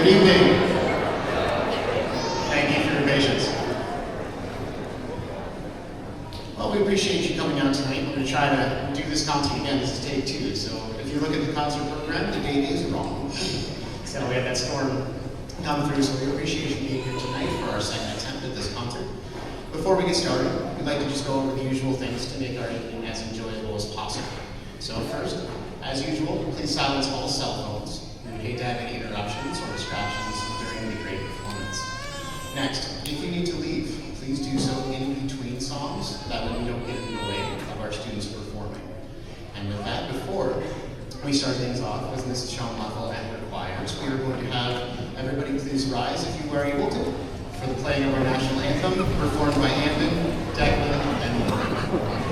Good evening. Thank you for your patience. Well, we appreciate you coming out tonight. We're going to try to do this concert again. This is take 2. So if you look at the concert program, the date is wrong. So we had that storm come through, so we appreciate you being here tonight for our second attempt at this concert. Before we get started, we'd like to just go over the usual things to make our evening as enjoyable as possible. So first, as usual, please silence all cell phones. We would hate to have any interruptions or distractions during the great performance. Next, if you need to leave, please do so in between songs. That way we don't get in the way of our students performing. And with that, before we start things off with Mrs. Sean Muffle and her choirs, we are going to have everybody please rise if you are able to for the playing of our national anthem, performed by Amden, Declan, and Lauren.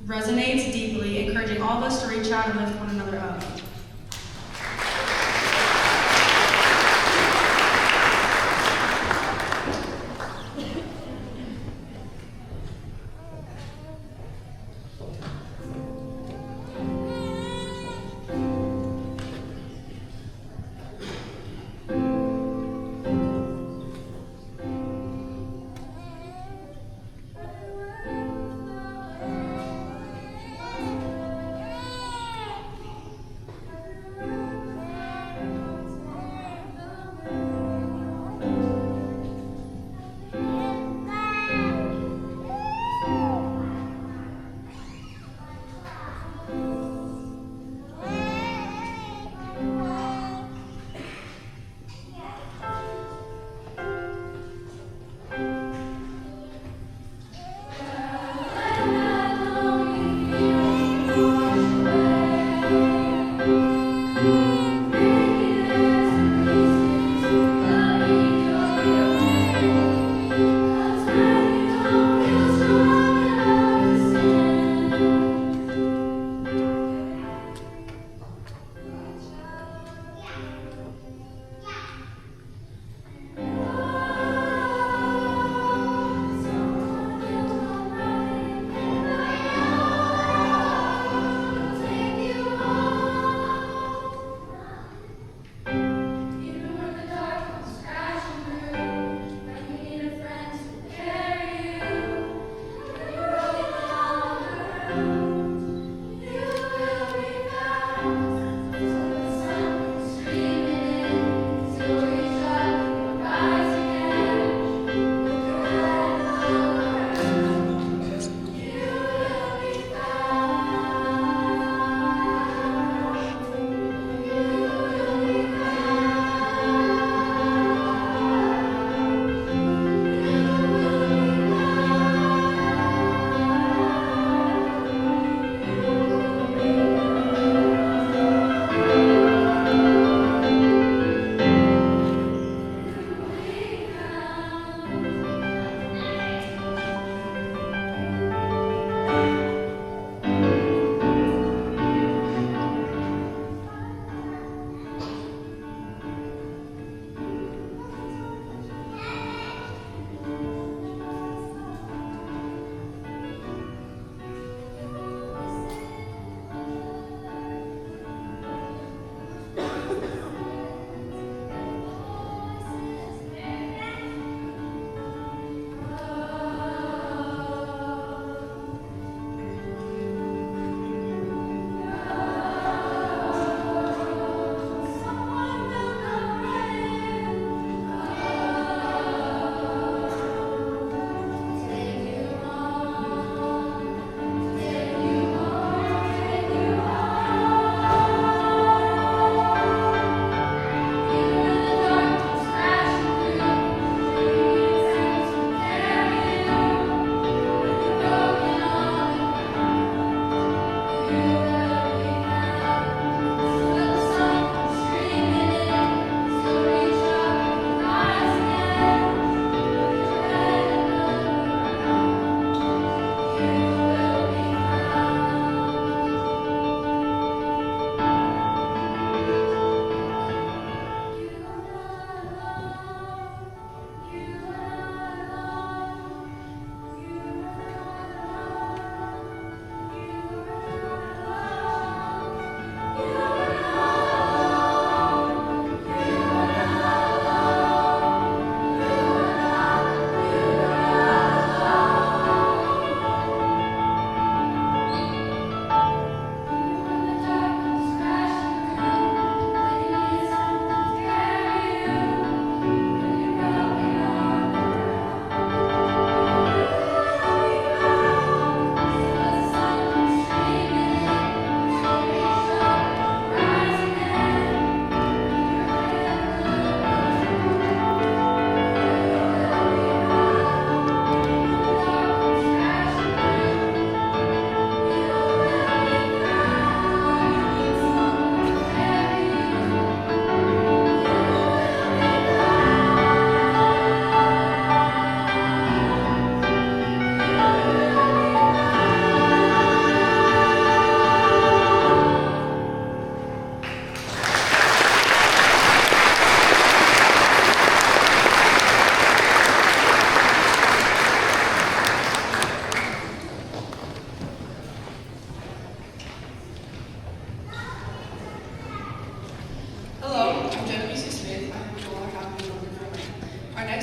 Resonates deeply, encouraging all of us to reach out and lift one another up.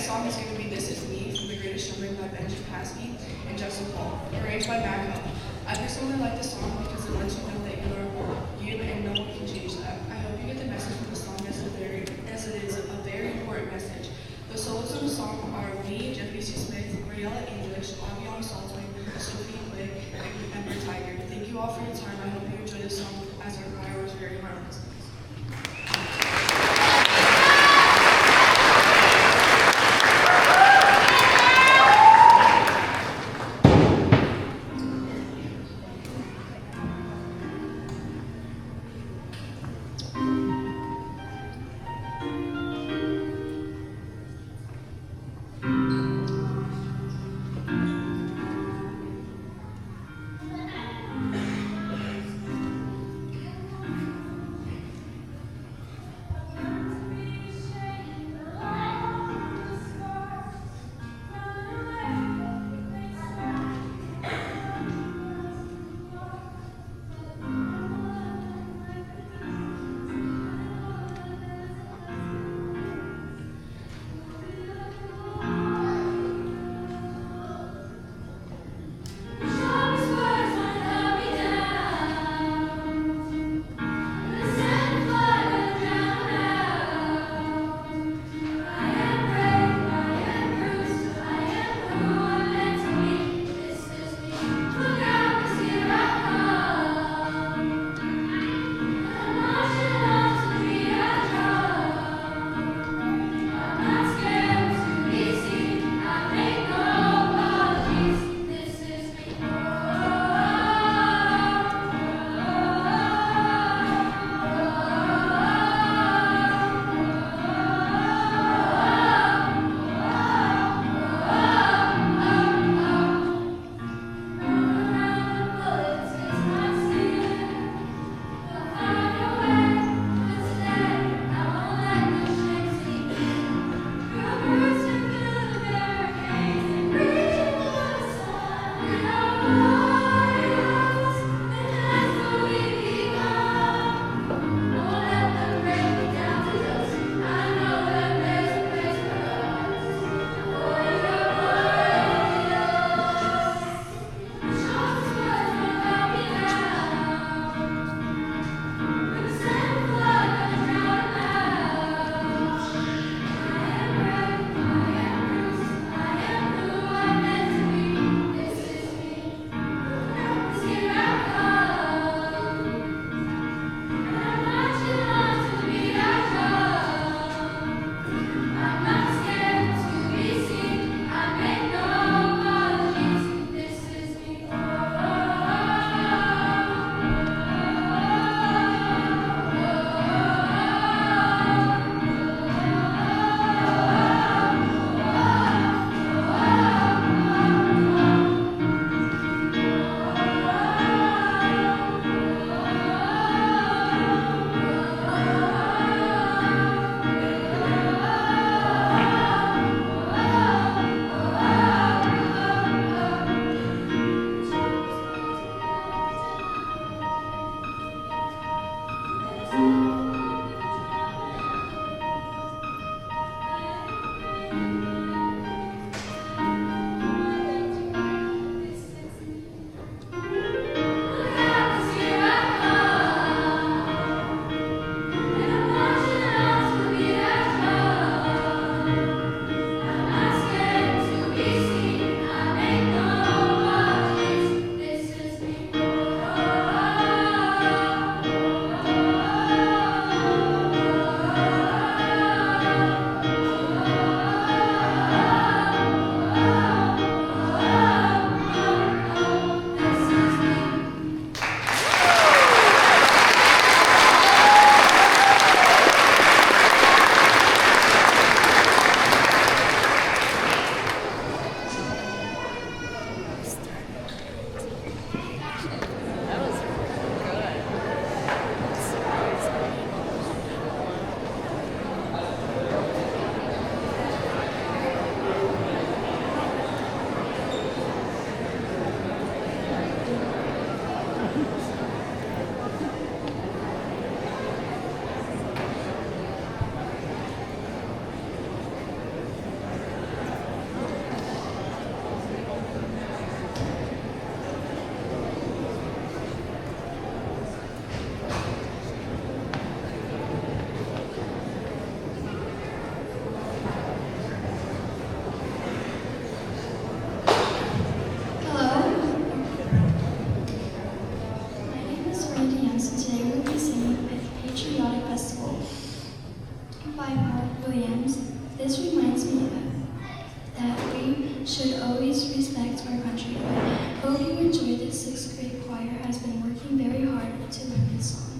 next song is going to be This Is Me from The Greatest Showman by Benji Pasky and Justin Paul, arranged by Backup. I personally like this song because it lets you know that you are you and no one can change that. I hope you get the message from the song as it is a very important message. The solos of the song are me, Jeffrey C. Smith, Mariella English, Avion Saltwing, Sophie Quick, and Ember Tiger. Thank you all for your time. I hope you enjoy this song as our choir was very harmless. This reminds me that we should always respect our country. I hope you enjoy this. 6th grade choir has been working very hard to learn this song.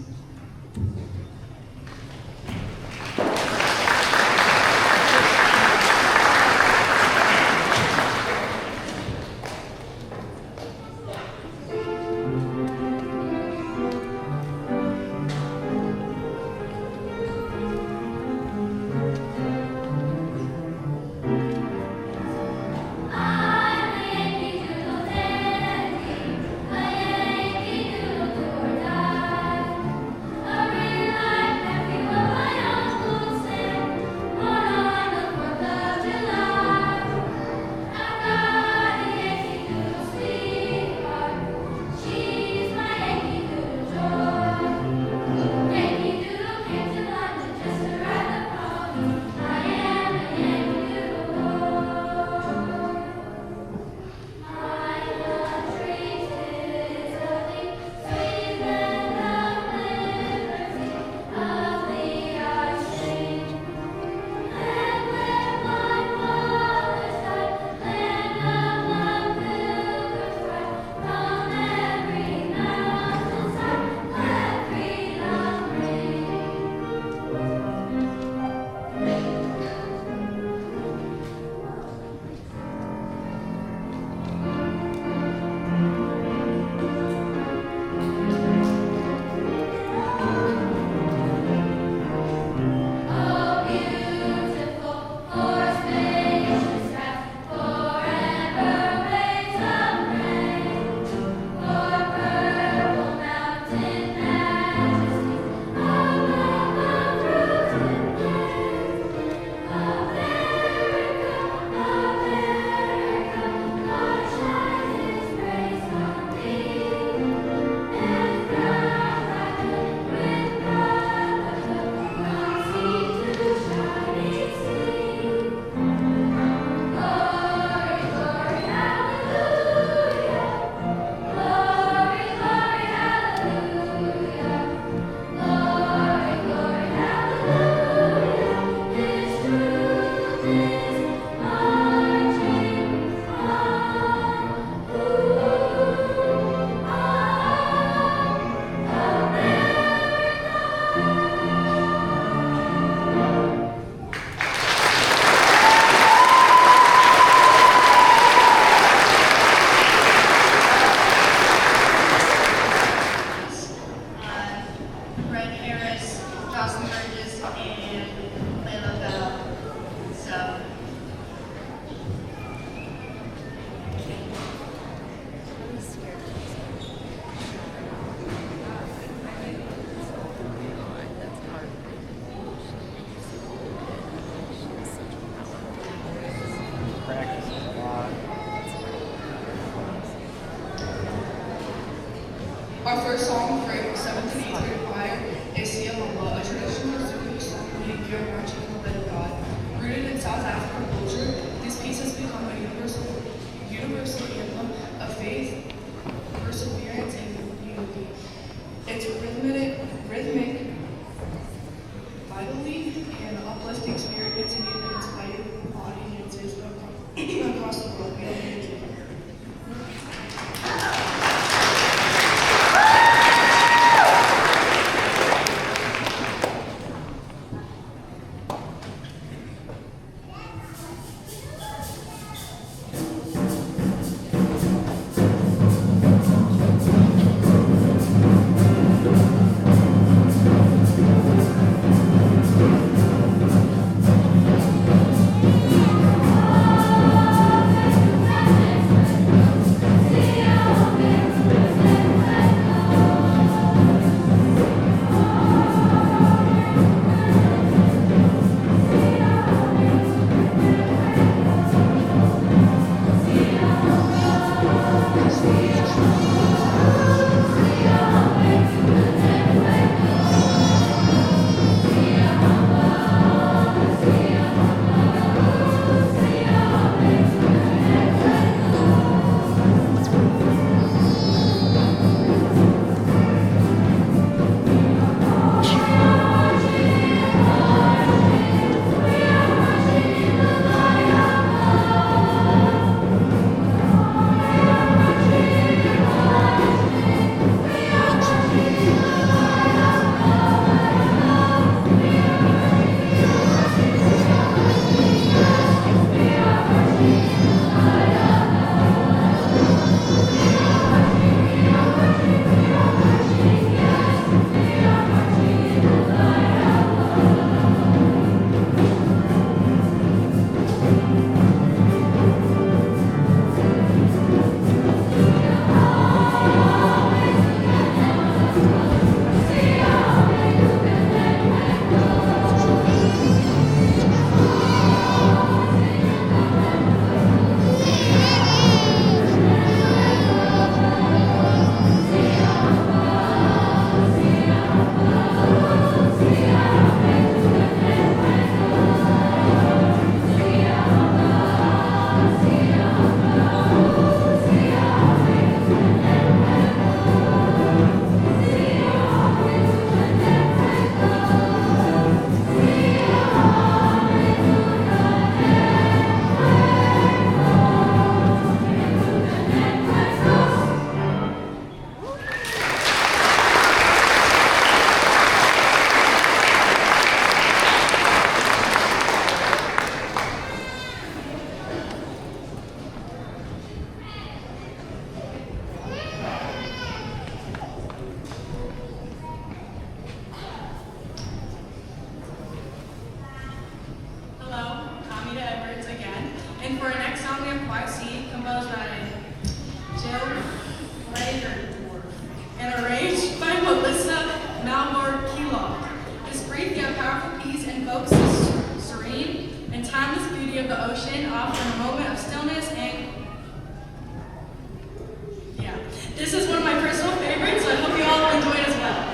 Our first song for 7th and 8th grade choir is Sia Mamba, a traditional Zulu song meaning we are marching in the light of God. Rooted in South African culture, this piece has become a universal emblem of faith, perseverance, and unity. It's rhythmic, vitally, and uplifting spirit continue to inspire audiences across the world. We hope you enjoy. evokes the serene and timeless beauty of the ocean, offering a moment of stillness and this is one of my personal favorites, so I hope you all will enjoy it as well.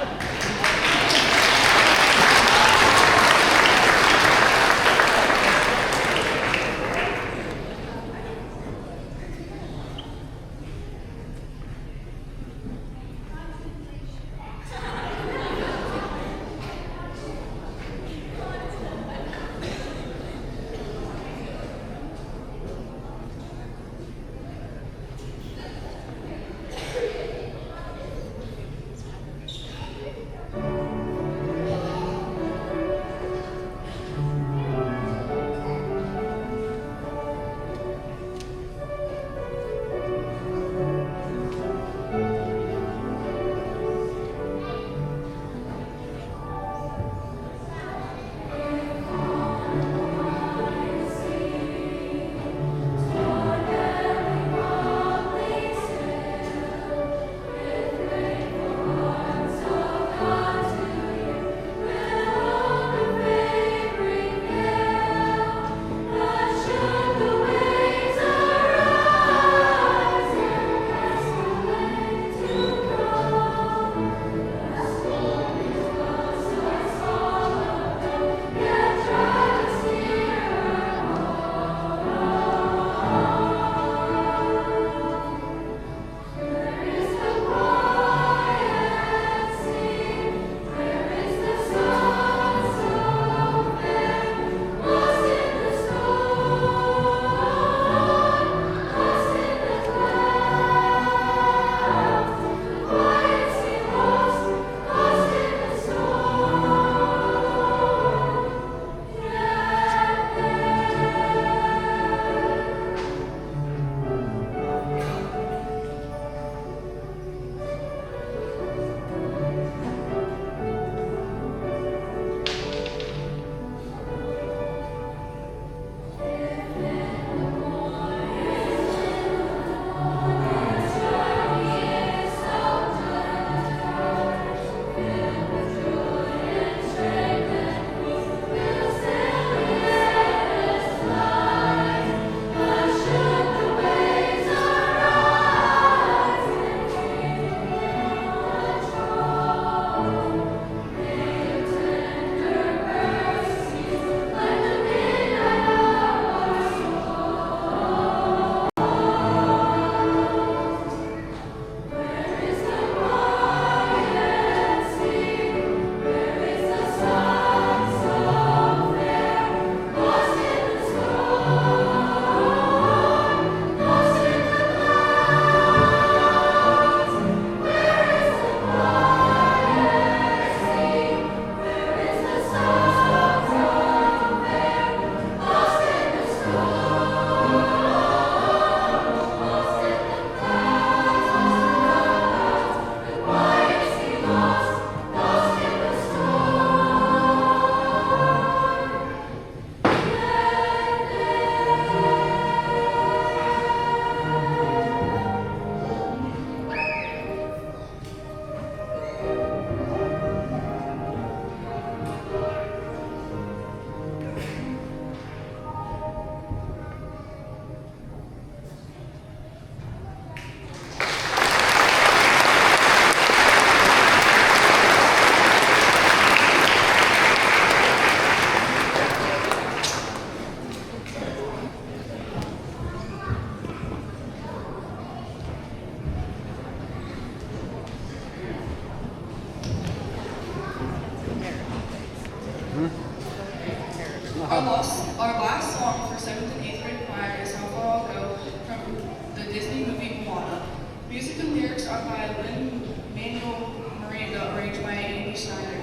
Our last song for 7th and 8th grade choir is How Far I'll Go from the Disney movie Moana. Music and lyrics are by Lin-Manuel Miranda, arranged by Amy Schneider.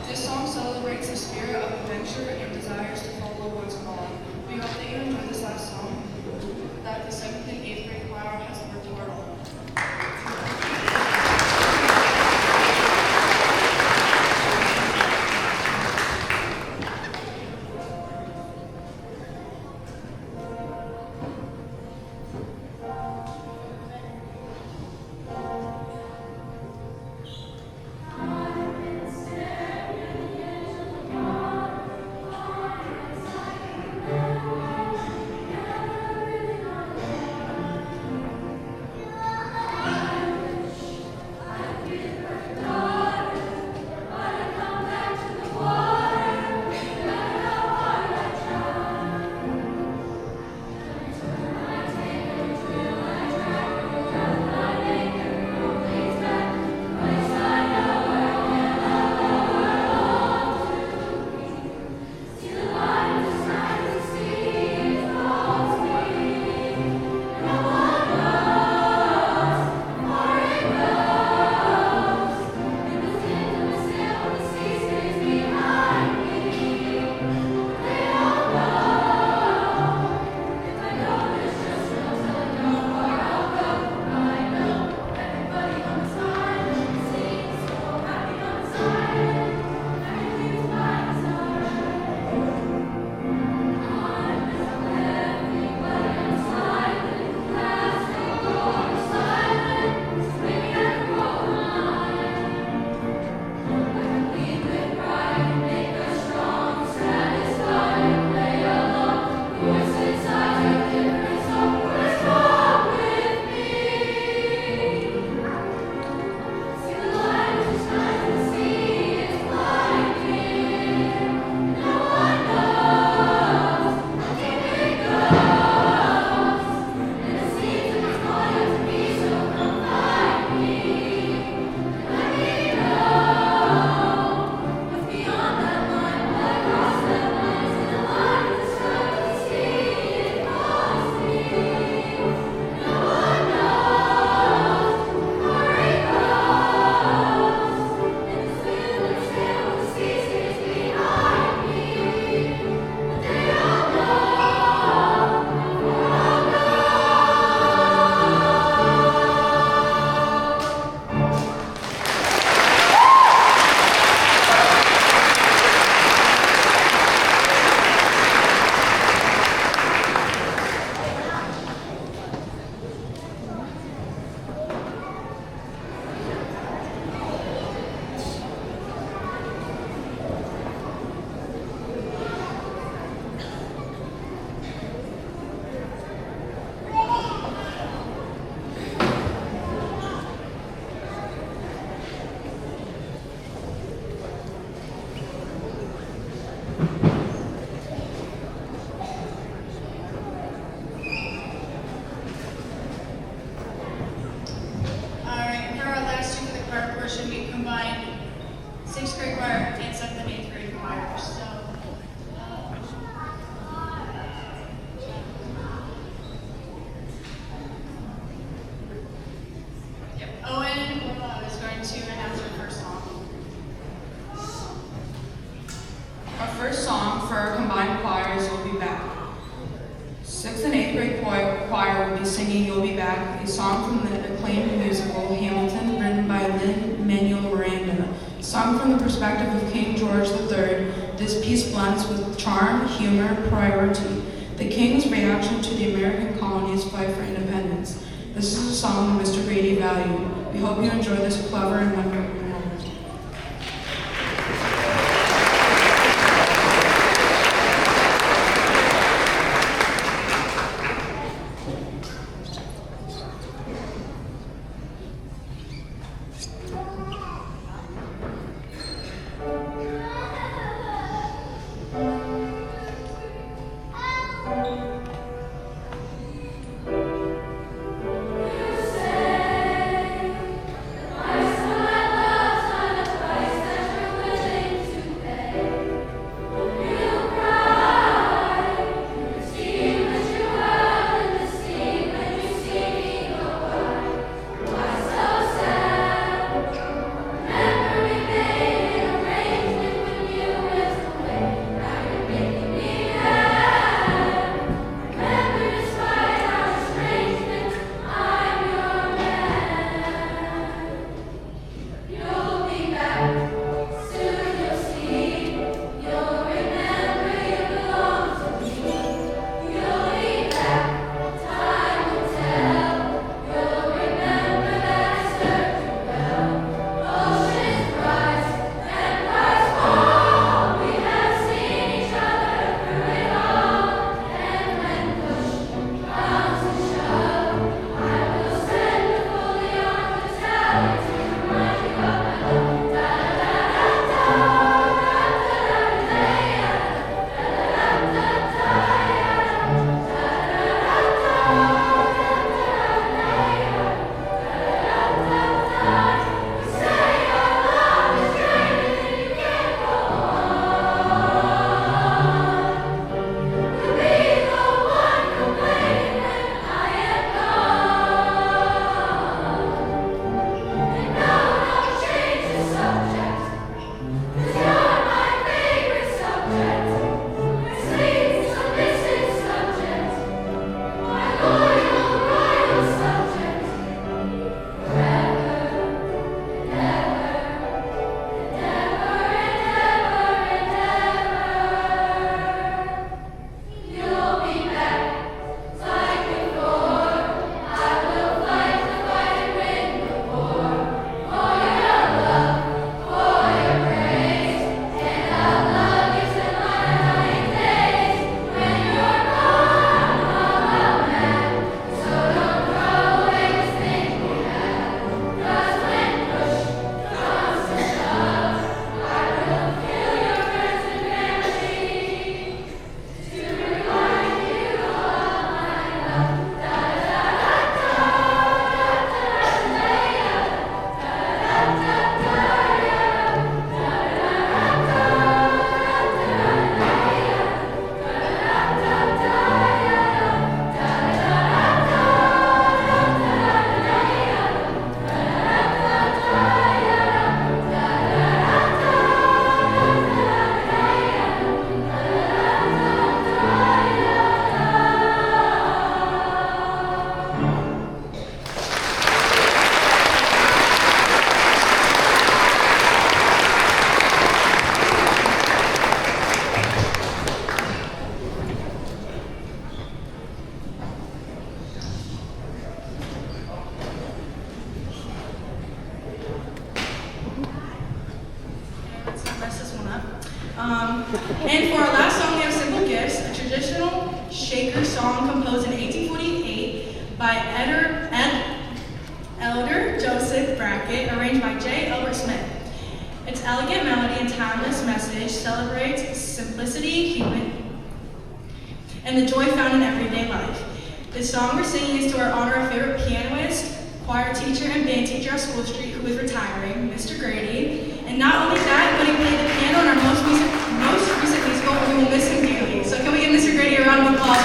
This song celebrates the spirit of adventure and desires to follow one's calling. We hope that you enjoy this last song that the 7th and 8th grade choir has worked hard on. first song for our combined choir is You'll Be Back. 6th and 8th grade choir will be singing You'll Be Back, a song from the acclaimed musical Hamilton, written by Lin-Manuel Miranda. Sung from the perspective of King George III, this piece blends with charm, humor, priority, the King's reaction to the American colonies' fight for independence. This is a song that Mr. Grady valued. We hope you enjoy this clever and wonderful moment. And for our last song, we have Simple Gifts, a traditional shaker song composed in 1848 by Elder Joseph Brackett, arranged by J. Albert Smith. Its elegant melody and timeless message celebrates simplicity, human, and the joy found in everyday life. The song we're singing is to honor our favorite pianist, choir teacher, and band teacher at School Street who is retiring, Mr. Grady. And not only that, but he played the piano in our most recent musical, and we will miss him dearly. So can we give Mr. Grady a round of applause?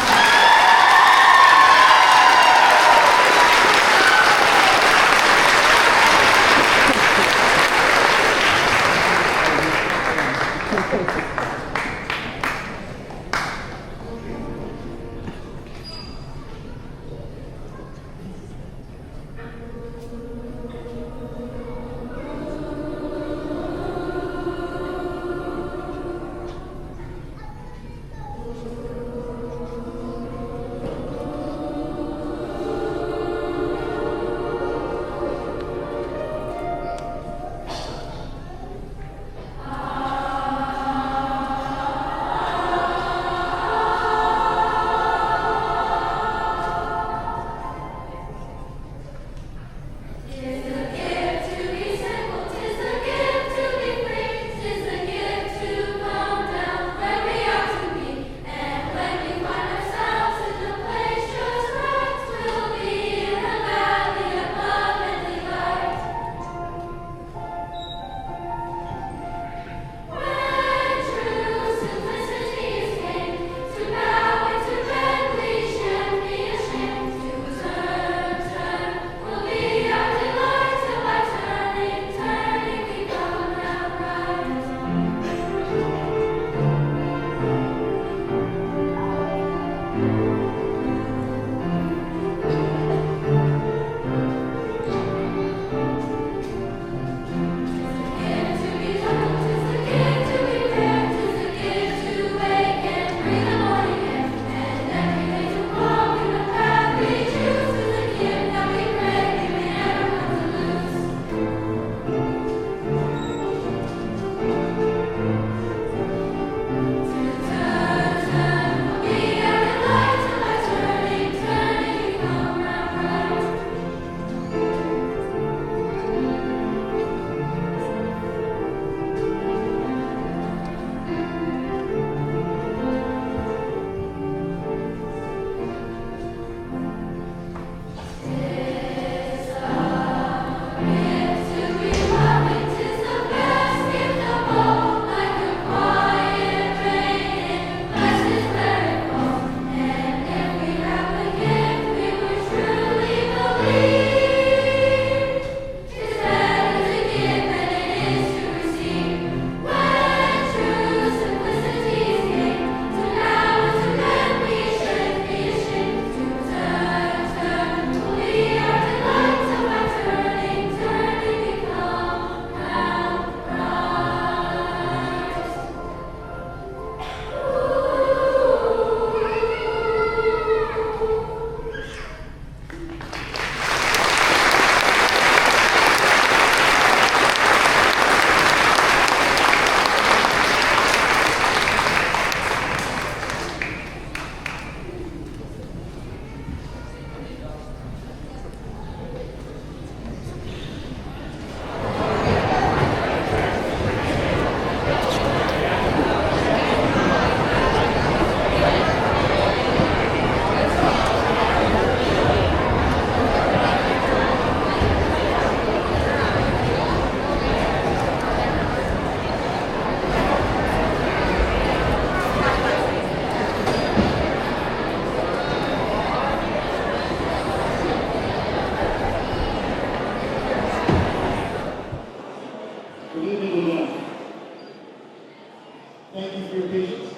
you for your patience.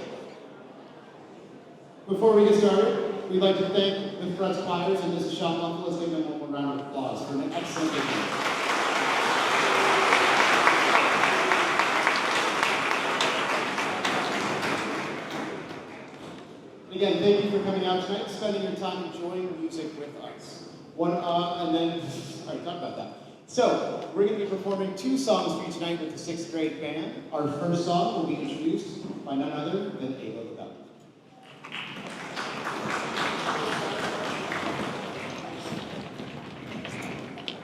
Before we get started, we'd like to thank the Fretz choirs and Mrs. Shopmuffle. Let's give them one more round of applause for an excellent performance. Again, thank you for coming out tonight, spending your time enjoying music with us. And then, all right, talk about that. So, we're going to be performing 2 songs for you tonight with the 6th grade band. Our first song will be introduced by none other than Ava LaBelle.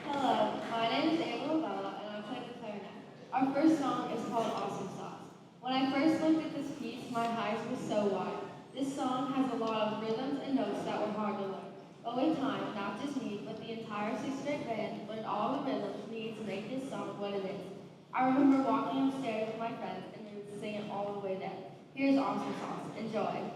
Hello, my name is Ava LaBelle and I play the clarinet. Our first song is called Awesome Sauce. When I first looked at this piece, my eyes were so wide. This song has a lot of rhythms and notes that were hard to learn. But with time, not just me, but the entire 6th grade band learned all the rhythms needed to make this song what it is. I remember walking upstairs with my friends and we would sing it all the way there. Here's Awesome Sauce. Enjoy.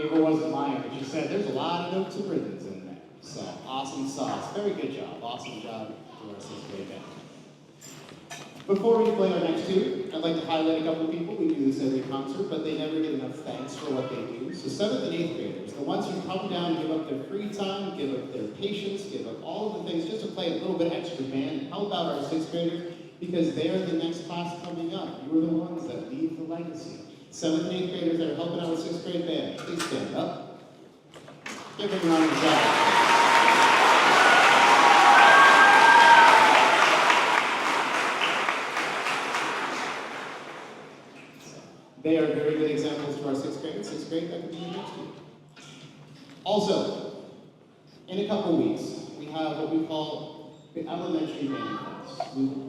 Ava wasn't lying when she said there's a lot of notes and rhythms in there. So, awesome sauce. Very good job. Awesome job to our sixth grade band. Before we play our next tune, I'd like to highlight a couple of people. We do this every concert, but they never get enough thanks for what they do. So 7th and 8th graders, the ones who come down, give up their free time, give up their patience, give up all of the things just to play a little bit extra band, help out our 6th graders, because they're the next class coming up. You're the ones that leave the legacy. 7th and 8th graders that are helping out with 6th grade band, please stand up. Give them a round of applause. They are very good examples to our 6th grade. 6th grade, that could be your next year. Also, in a couple weeks, we have what we call the elementary band class.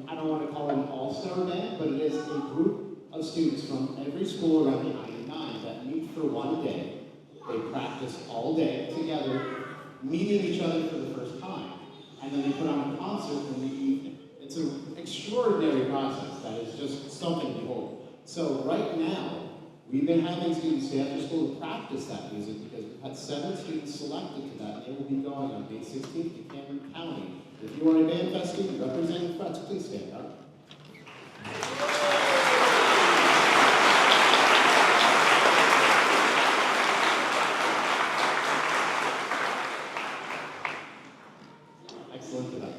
I don't want to call it an all-star band, but it is a group of students from every school around the I-9 that meet for one day. They practice all day together, meeting each other for the first time, and then they put on a concert in the evening. It's an extraordinary process that is just something to behold. So right now, we've been having students stay after school to practice that music because we've had 7 students selected to that, and they will be going on May 16th to Cameron County. If you are a band fest student representing Fretz, please stand up. Excellent to them.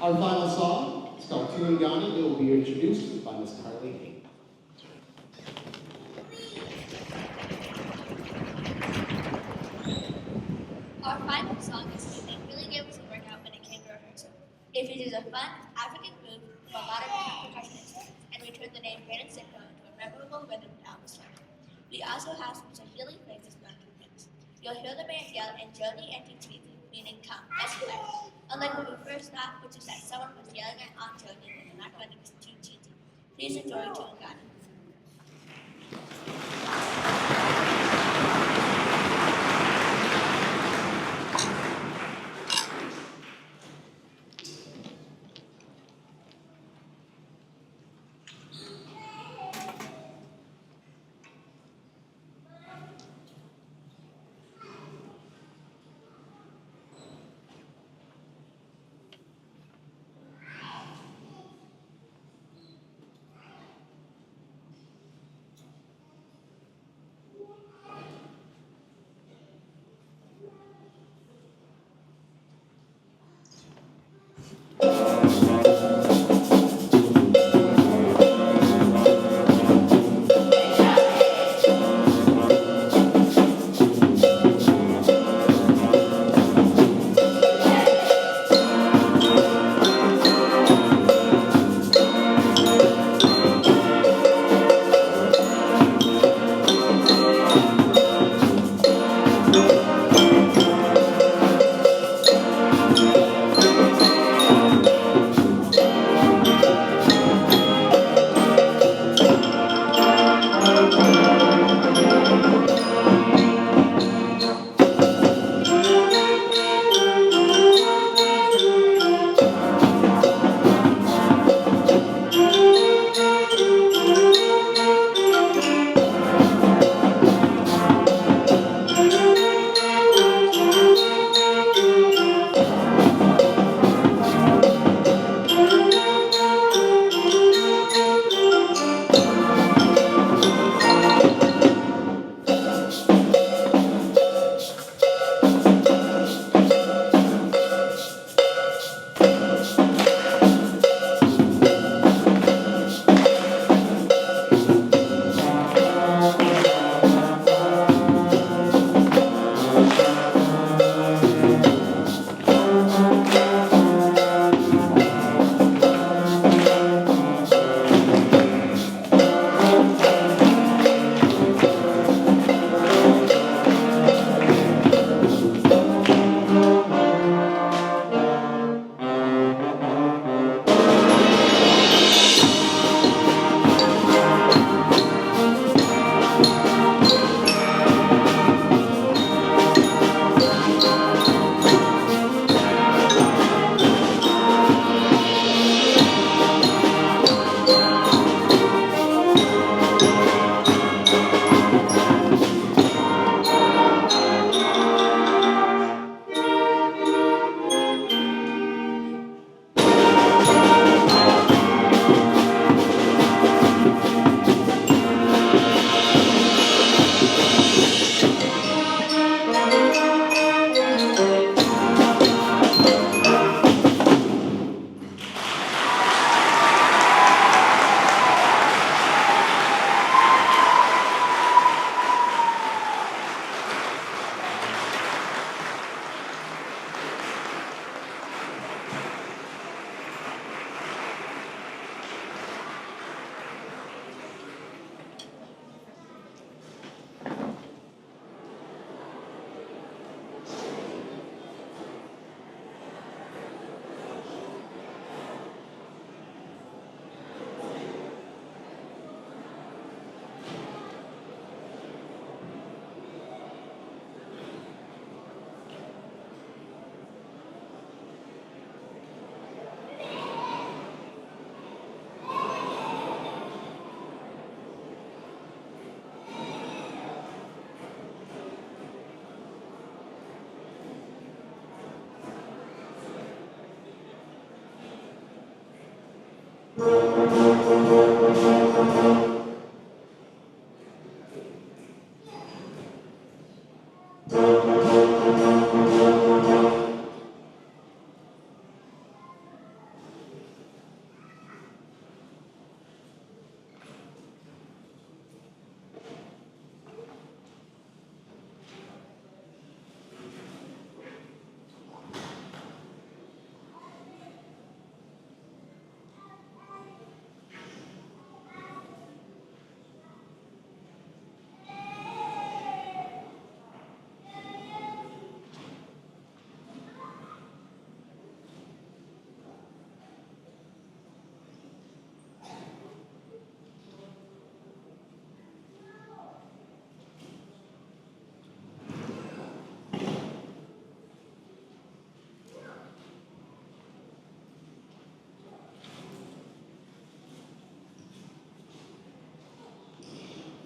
Our final song is called Tuangani. It will be introduced by Miss Carly Hayes. Our final song this evening really gave us a workout when it came to rehearsal. It features a fun African move from a modern percussion instrument, and we turned the name Brandon Sicko into a memorable rhythm down the start. We also have some healing phrases from the hymns. You'll hear the band yell and Jody and Titi, meaning come, let's play. Unlike when we first thought, which is that someone was yelling at Aunt Jody and they're not going to be too cheesy. Please enjoy Tuangani.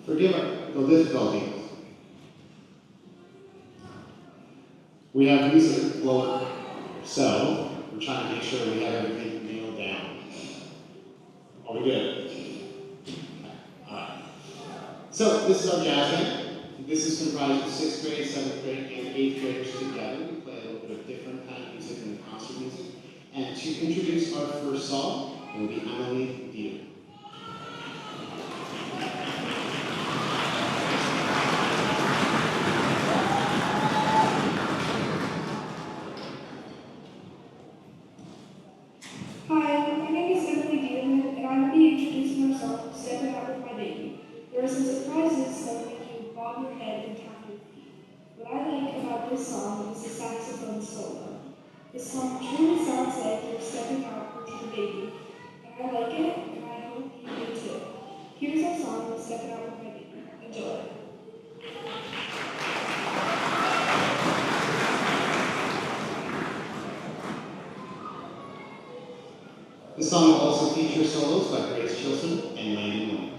Forgive the difficulties. We have music floor, so we're trying to make sure we have everything nailed down. Are we good? Alright. So this is our jazz band. This is comprised of 6th grade, 7th grade, and 8th graders together. We play a little bit of different kind of music than the concert music. And to introduce our first song, it will be Emily Dieter. Hi, my name is Emily Dieterman, and I will be introducing our song, Stepping Out With My Baby. There are some surprises that will make you bob your head and tap your feet. What I like about this song is the saxophone solo. This song truly sounds like you're stepping out with your baby, and I like it, and I hope you do too. Here's our song, Stepping Out With My Baby. Enjoy. This song will also feature solos by Grace Chilson and Landon Williams.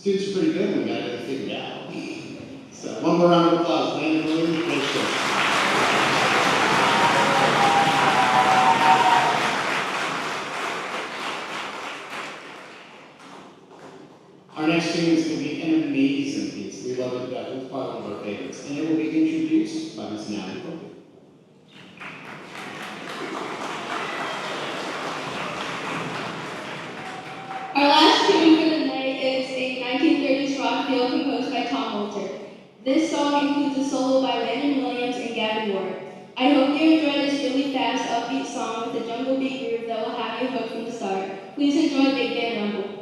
Students are pretty good and we got everything figured out. So one more round of applause. Landon Williams, great show. Our next tune is going to be an amazing piece. We love it to death. It's probably one of our favorites. And it will be introduced by Miss Natalie Cook. Our last tune for the night is a 1930s rock feel composed by Tom Walter. This song includes a solo by Landon Williams and Gavin Ward. I hope you enjoy this really fast, upbeat song with a jungle beat groove that will have you hooked from the start. Please enjoy Big Band Rumble.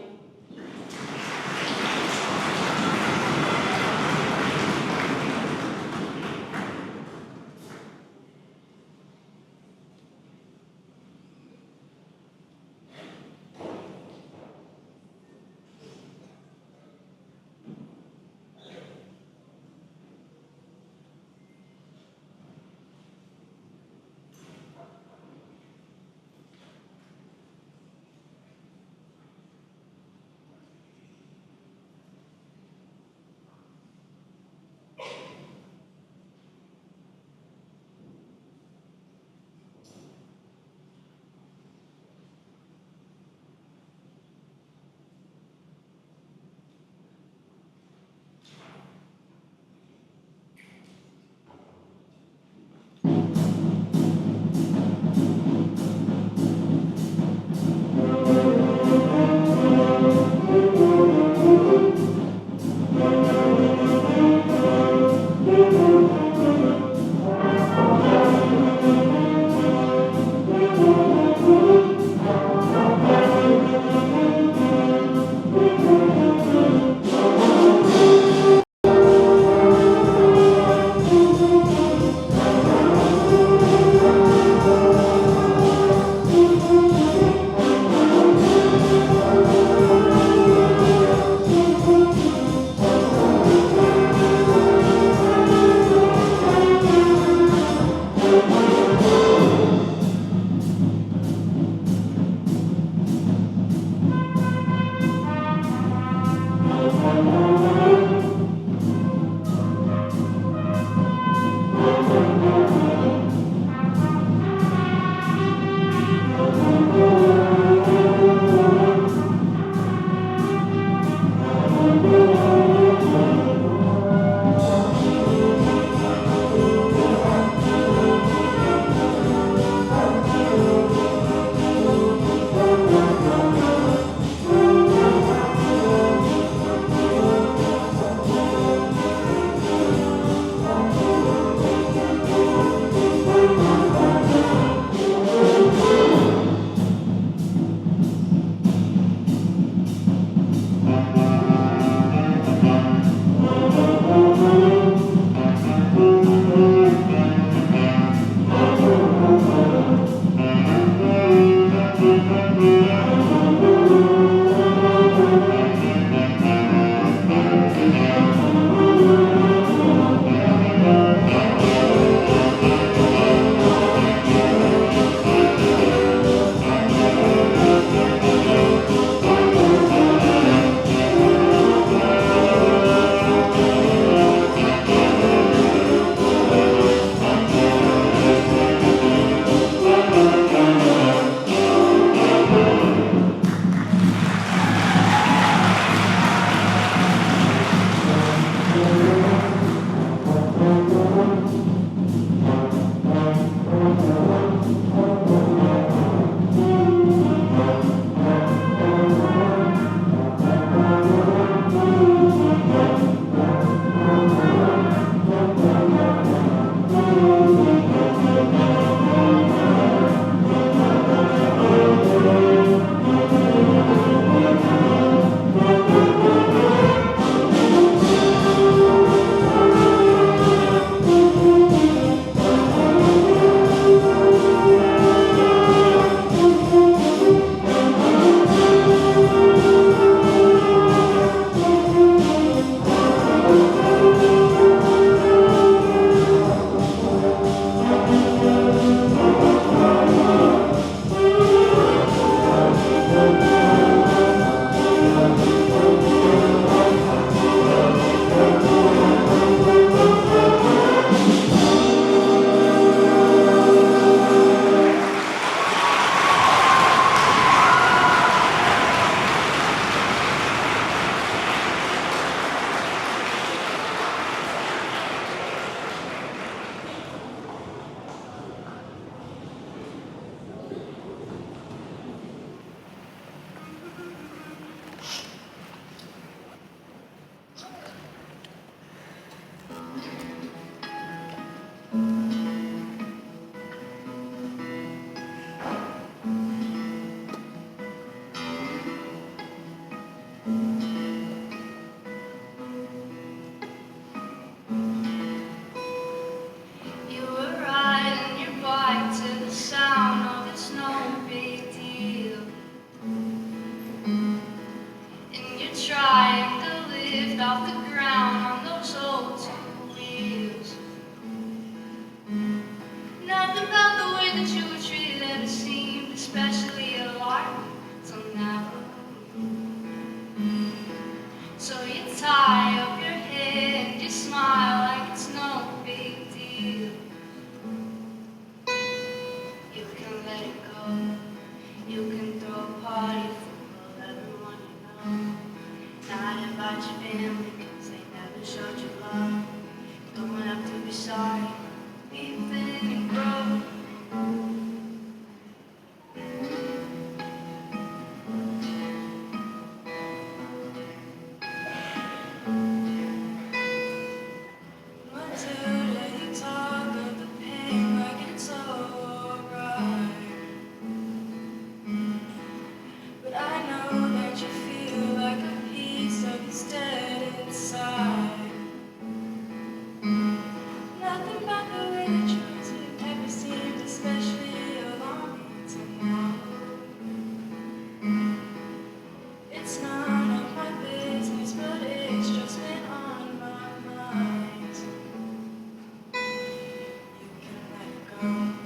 room.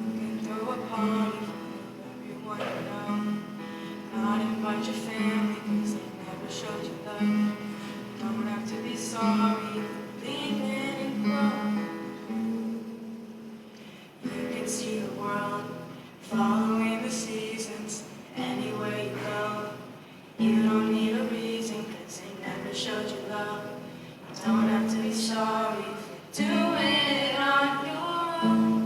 You can throw a party for everyone you know. Not invite your family cause they never showed you love. Don't have to be sorry for leaving and grow. You can see the world following the seasons anywhere you go. You don't need a reason cause they never showed you love. Don't have to be sorry for doing it on your own.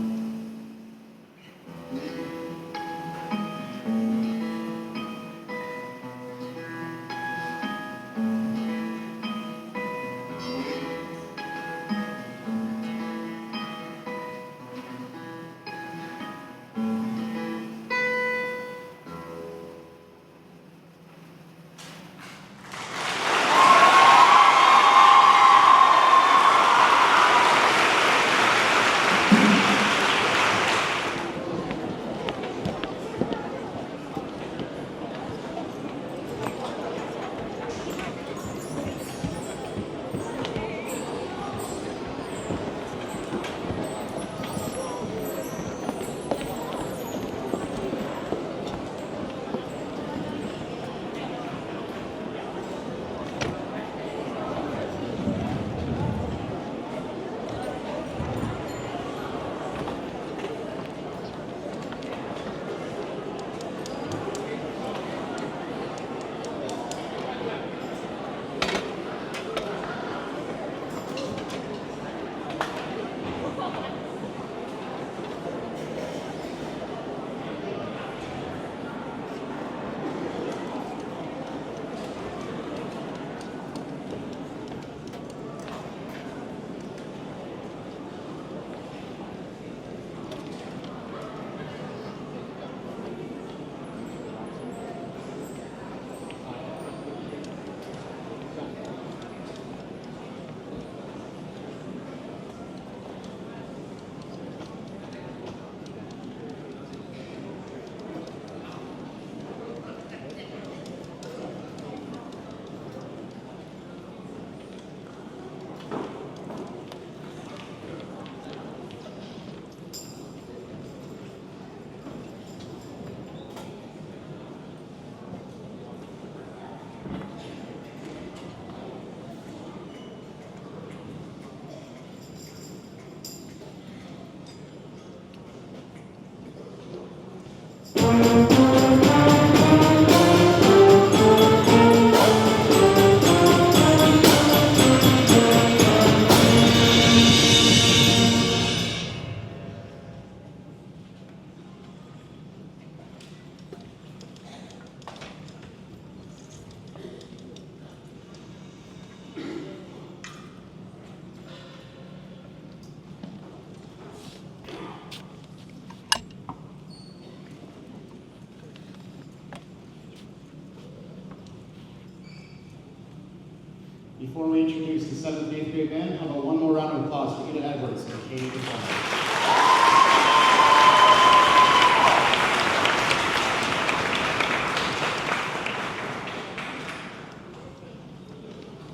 Before we introduce the 7th and 8th grade band, how about one more round of applause for Ida Edwards and Katie DeForest.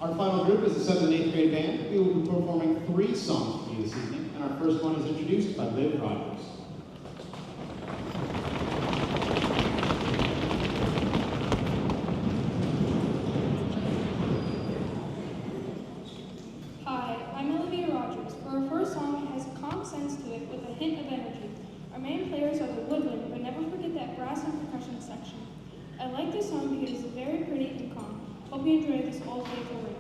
Our final group is the 7th and 8th grade band. We will be performing 3 songs for you this evening, and our first one is introduced by Liv Rogers. Our main players are the woodwind, but never forget that brass and percussion section. I like this song because it's very pretty and calm. Hope you enjoy this all day for real.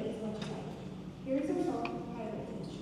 it as much as I do. Here's our song, High Voltage.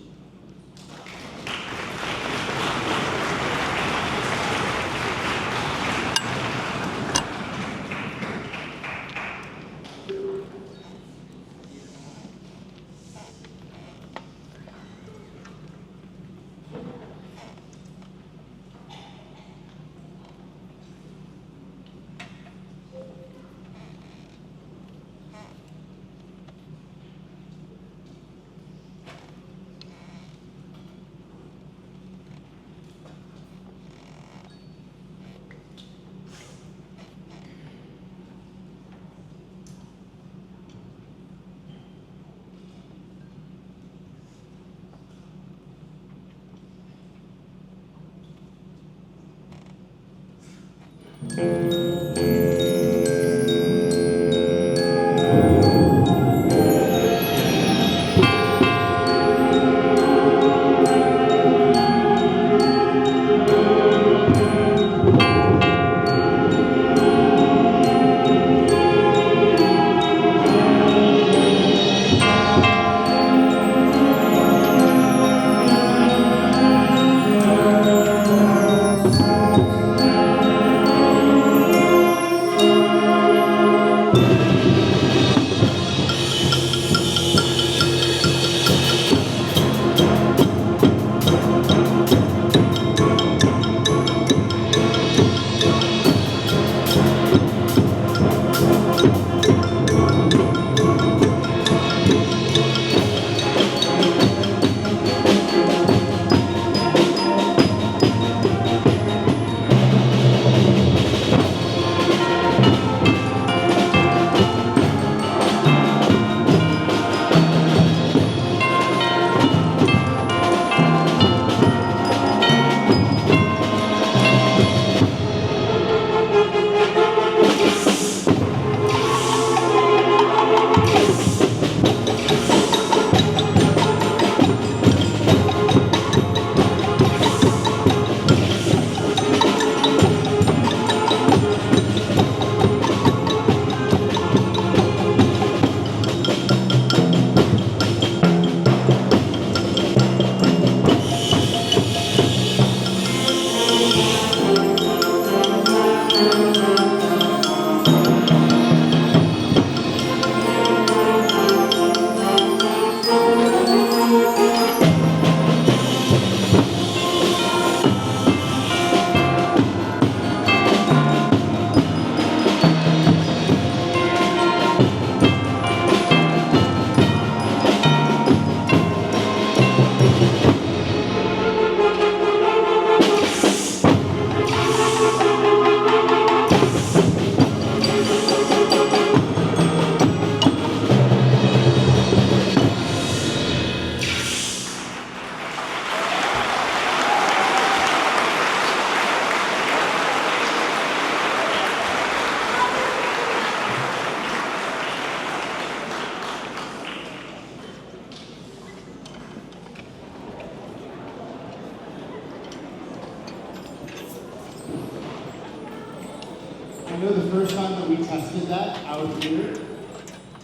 I know the first time that we tested that out here,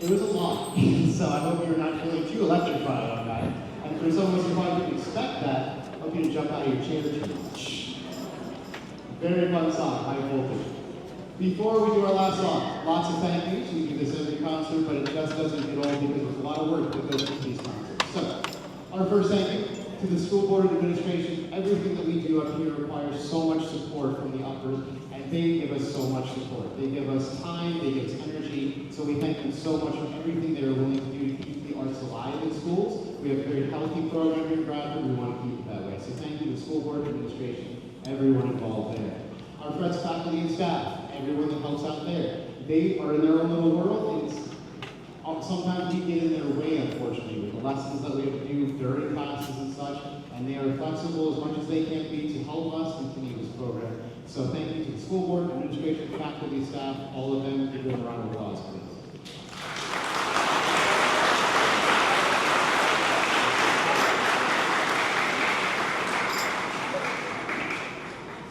it was a lot. So I hope you're not feeling too electrified on that. And for some of us who probably didn't expect that, I hope you didn't jump out of your chair too much. Very fun song, High Voltage. Before we do our last song, lots of thank yous. We do this every concert, but it just doesn't get old because there's a lot of work that goes into these concerts. So, our first thank you to the school board and administration. Everything that we do up here requires so much support from the uppers, and they give us so much support. They give us time, they give us energy, so we thank them so much for everything they're willing to do to keep the arts alive in schools. We have a very healthy program here in Bradford, we want to keep it that way. So thank you to the school board and administration, everyone involved there. Our Fretz faculty and staff, everyone that helps out there. They are in their own little world, and sometimes we get in their way, unfortunately, with the lessons that we have to do during classes and such, and they are flexible as much as they can be to help us continue this program. So thank you to the school board, administration, faculty, staff, all of them. Give them a round of applause, please.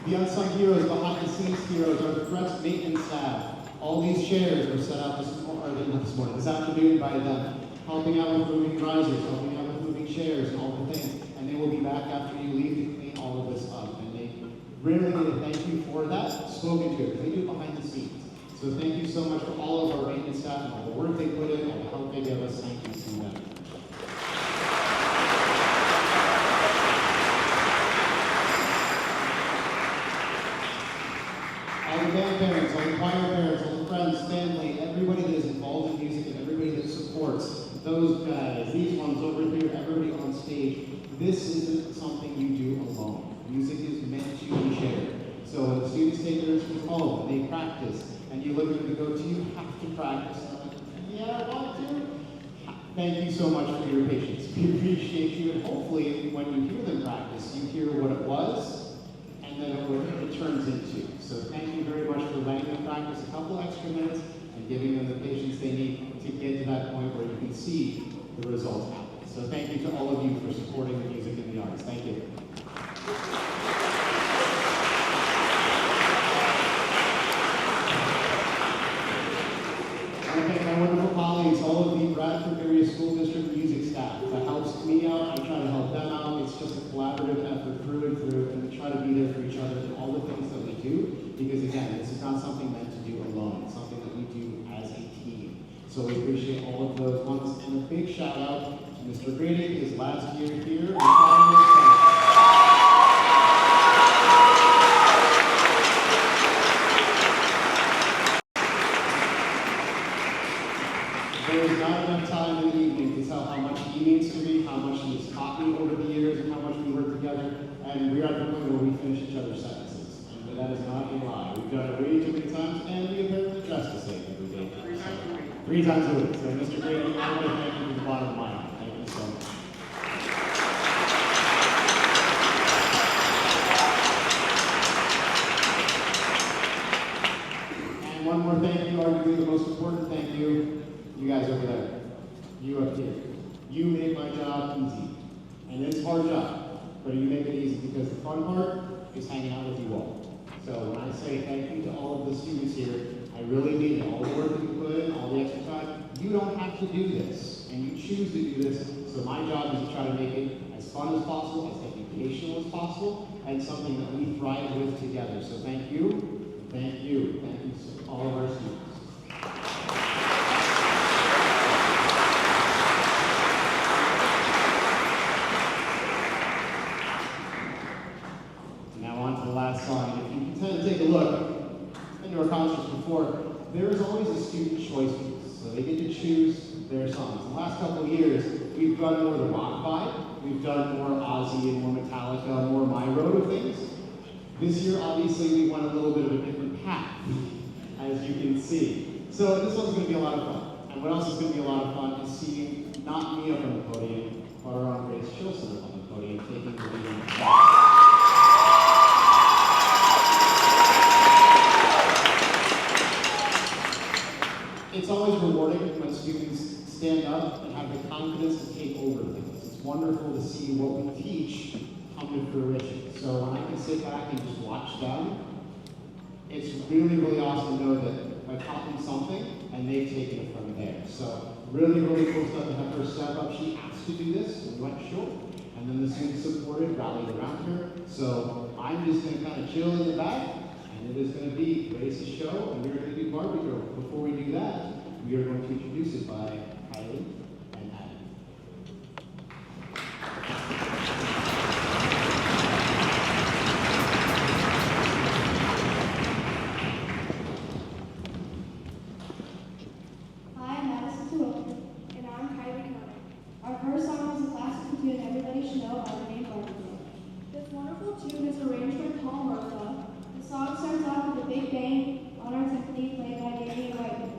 The unsung heroes, behind the scenes heroes, are the Fretz maintenance staff. All these chairs were set out this afternoon by them. helping out with moving risers, helping out with moving chairs and all the things. And they will be back after you leave to clean all of this up. And they really need to thank you for that, spoken to it. They do it behind the scenes. So thank you so much for all of our maintenance staff and all the work they put in, all the help they give us. Thank you to them. All the band parents, all the choir parents, all the friends, family, everybody that is involved in music and everybody that supports those guys, these ones over here, everybody on stage. This isn't something you do alone. Music is meant to be shared. So when the students take their instruments home and they practice, and you look at them and go, do you have to practice? And I'm like, yeah, I want to. Thank you so much for your patience. We appreciate you, and hopefully when you hear them practice, you hear what it was, and then what it turns into. So thank you very much for letting them practice a couple extra minutes and giving them the patience they need to get to that point where you can see the results happen. So thank you to all of you for supporting the music and the arts. Thank you. Okay, my wonderful colleagues, all of the Bradford area school district music staff. That helps me out, I try to help them out. It's just a collaborative effort through and through, and we try to be there for each other in all the things that we do, because again, this is not something meant to do alone. It's something that we do as a team. So we appreciate all of those ones, and a big shout out to Mr. Grady, his last year here. There is not enough time in the evening to tell how much he means to me, how much he has taught me over the years, and how much we work together. And we are at the point where we finish each other's sentences. And that is not a lie. We've done it way too many times, and we apparently dress the same every day. Three times a week. So Mr. Grady, I want to thank you from the bottom of my heart. Thank you so much. And one more thank you, arguably the most important thank you. You guys over there, you up here. You make my job easy. And it's a hard job, but you make it easy because the fun part is hanging out with you all. So when I say thank you to all of the students here, I really mean it. All the work that you put in, all the extra time, you don't have to do this. And you choose to do this. So my job is to try to make it as fun as possible, as educational as possible, and something that we thrive with together. So thank you, thank you, thank you to all of our students. Song. If you tend to take a look into our concerts before, there is always a student choice piece. So they get to choose their songs. In the last couple of years, we've done more the rock vibe. We've done more Ozzy and more Metallica, more My Road of things. This year, obviously, we went a little bit of a different path, as you can see. So this one's going to be a lot of fun. And what else is going to be a lot of fun is seeing not me up on the podium, but our own Grace Chilson up on the podium, taking the lead. It's always rewarding when students stand up and have the confidence to take over things. It's wonderful to see what we teach come to fruition. So when I can sit back and just watch them, it's really, really awesome to know that I taught them something and they've taken it from there. So really, really cool stuff to have her step up. She asked to do this, and we went sure. And then the students supported, rallied around her. So I'm just going to kind of chill in the back. And it is going to be Grace's show, and we're going to do Barbie Girl. Before we do that, we are going to introduce it by Kylie and Adam. Hi, I'm Madison Sewell, and I'm Kylie Connor. Our first song is a classic tune everybody should know by the name Barbie Girl. This wonderful tune is arranged by Paul Murphy. The song starts off with a big bang on our symphony played by Danny Whiteman.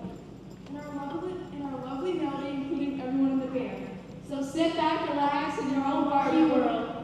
And our lovely melody including everyone in the band. So sit back, relax, in your own Barbie world.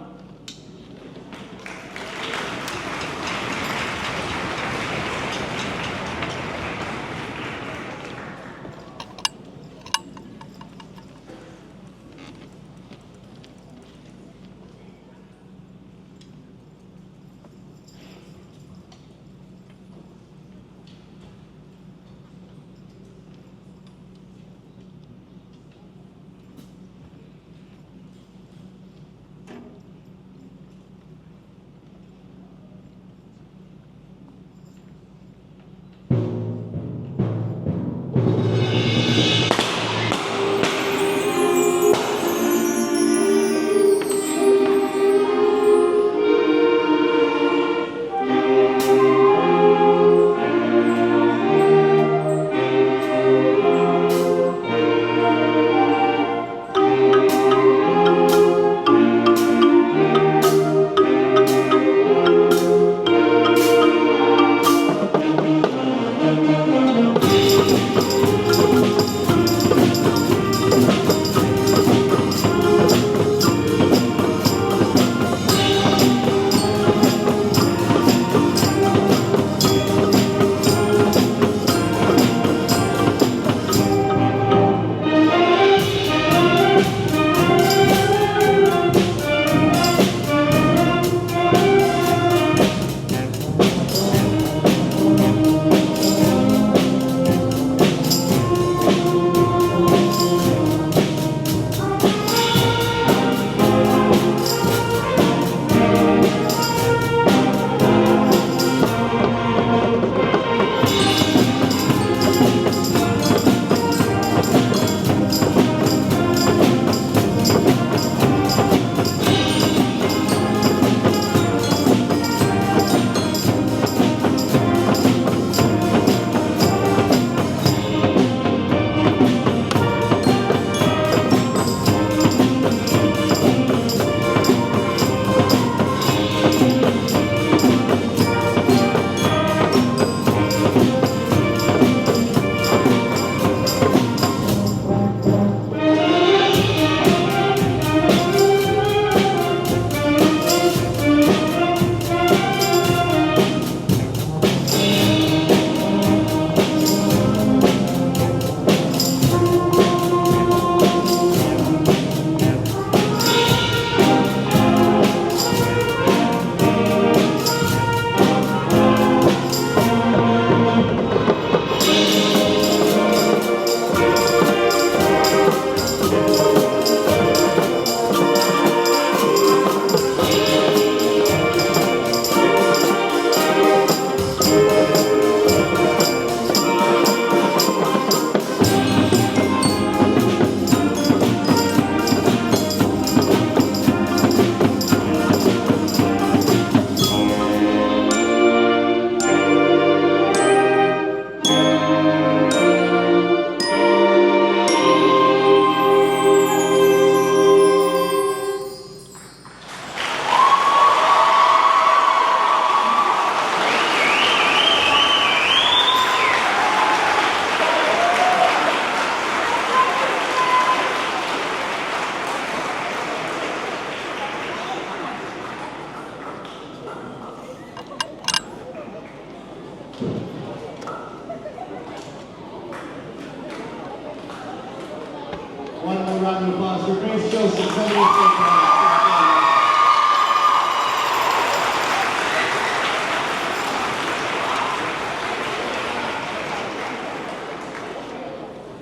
One more round of applause for Grace Joseph. Senior State Band.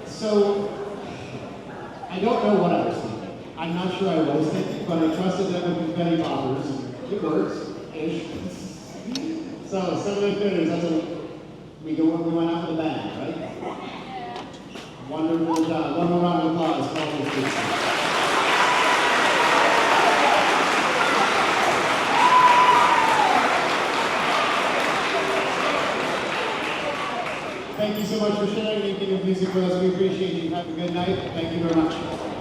So, I don't know what I was thinking. I'm not sure I was thinking, but I trusted them with confetti poppers. It works-ish. So, 7 critters, that's we went out with a bang, right? Wonderful job. One more round of applause for all these kids. Thank you so much for sharing and making your music with us. We appreciate you. Have a good night. Thank you very much.